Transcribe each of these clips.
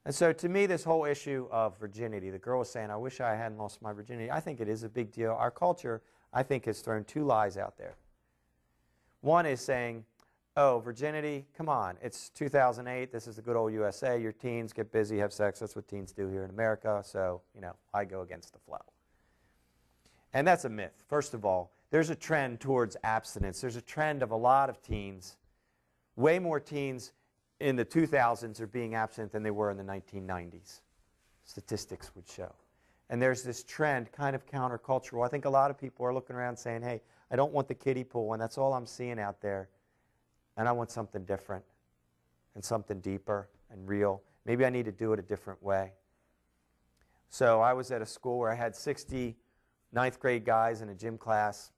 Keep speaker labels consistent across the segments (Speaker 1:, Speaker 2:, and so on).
Speaker 1: And so to me, this whole issue of virginity, the girl was saying, I wish I hadn't lost my virginity. I think it is a big deal. Our culture, I think, has thrown two lies out there. One is saying, oh, virginity, come on, it's 2008, this is the good old USA, your teens get busy, have sex, that's what teens do here in America, so, you know, I go against the flow. And that's a myth. First of all, there's a trend towards abstinence. There's a trend of a lot of teens, way more teens in the 2000s are being abstinent than they were in the 1990s. Statistics would show. And there's this trend, kind of countercultural. I think a lot of people are looking around saying, hey, I don't want the kiddie pool, and that's all I'm seeing out there. And I want something different and something deeper and real. Maybe I need to do it a different way. So I was at a school where I had 60 ninth grade guys in a gym class.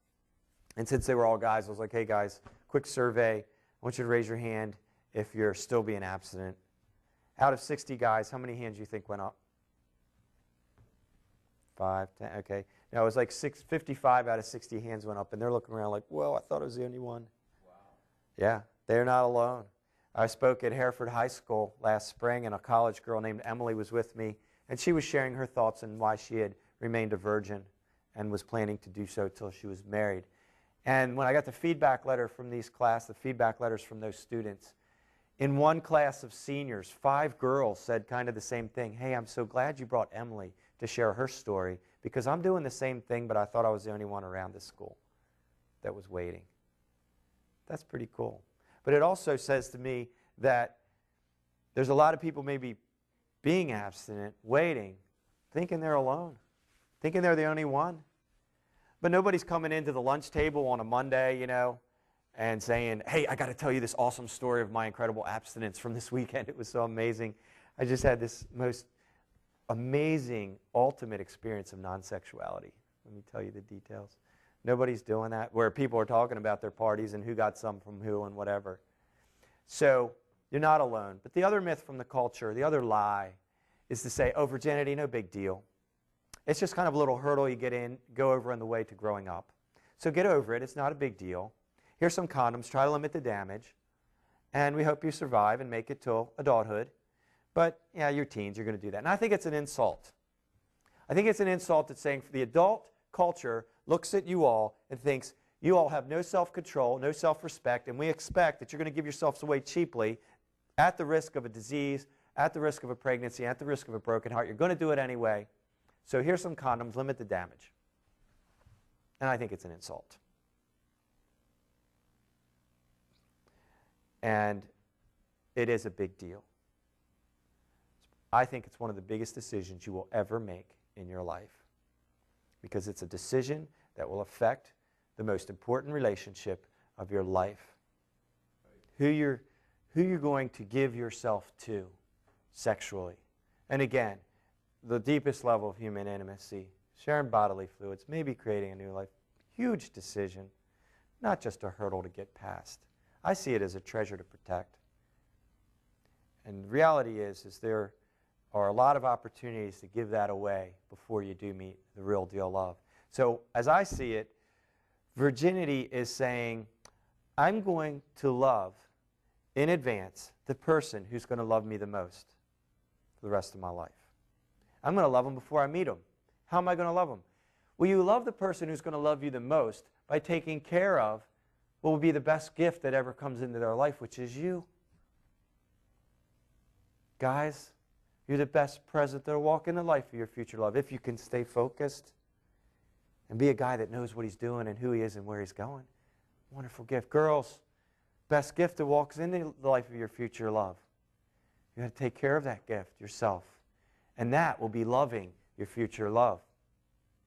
Speaker 1: And since they were all guys, I was like, hey guys, quick survey. I want you to raise your hand if you're still being abstinent. Out of 60 guys, how many hands do you think went up? 5, 10, okay. Now it was like 55 out of 60 hands went up, and they're looking around like, whoa, I thought I was the only one. Wow. Yeah, they're not alone. I spoke at Hereford High School last spring, and a college girl named Emily was with me, and she was sharing her thoughts on why she had remained a virgin and was planning to do so till she was married. And when I got the feedback letter from these class, the feedback letters from those students, in one class of seniors, 5 girls said kind of the same thing. Hey, I'm so glad you brought Emily to share her story, because I'm doing the same thing, but I thought I was the only one around this school that was waiting. That's pretty cool. But it also says to me that there's a lot of people maybe being abstinent, waiting, thinking they're alone, thinking they're the only one. But nobody's coming into the lunch table on a Monday, you know, and saying, hey, I got to tell you this awesome story of my incredible abstinence from this weekend. It was so amazing. I just had this most amazing, ultimate experience of non-sexuality. Let me tell you the details. Nobody's doing that, where people are talking about their parties and who got some from who and whatever. So you're not alone. But the other myth from the culture, the other lie, is to say, oh, virginity, no big deal. It's just kind of a little hurdle you go over on the way to growing up. So get over it. It's not a big deal. Here's some condoms. Try to limit the damage. And we hope you survive and make it till adulthood. But, yeah, you're teens. You're going to do that. And I think it's an insult. I think it's an insult that's saying for the adult culture looks at you all and thinks you all have no self-control, no self-respect, and we expect that you're going to give yourselves away cheaply at the risk of a disease, at the risk of a pregnancy, at the risk of a broken heart. You're going to do it anyway. So here's some condoms. Limit the damage. And I think it's an insult. And it is a big deal. I think it's one of the biggest decisions you will ever make in your life, because it's a decision that will affect the most important relationship of your life. Who you're going to give yourself to sexually. And again, the deepest level of human intimacy, sharing bodily fluids, maybe creating a new life. Huge decision, not just a hurdle to get past. I see it as a treasure to protect. And the reality is there are a lot of opportunities to give that away before you do meet the real deal love. So as I see it, virginity is saying, I'm going to love in advance the person who's going to love me the most for the rest of my life. I'm going to love them before I meet them. How am I going to love them? Well, you love the person who's going to love you the most by taking care of what will be the best gift that ever comes into their life, which is you. Guys, you're the best present that will walk in the life of your future love if you can stay focused and be a guy that knows what he's doing and who he is and where he's going. Wonderful gift. Girls, best gift that walks into the life of your future love. You got to take care of that gift yourself. And that will be loving your future love.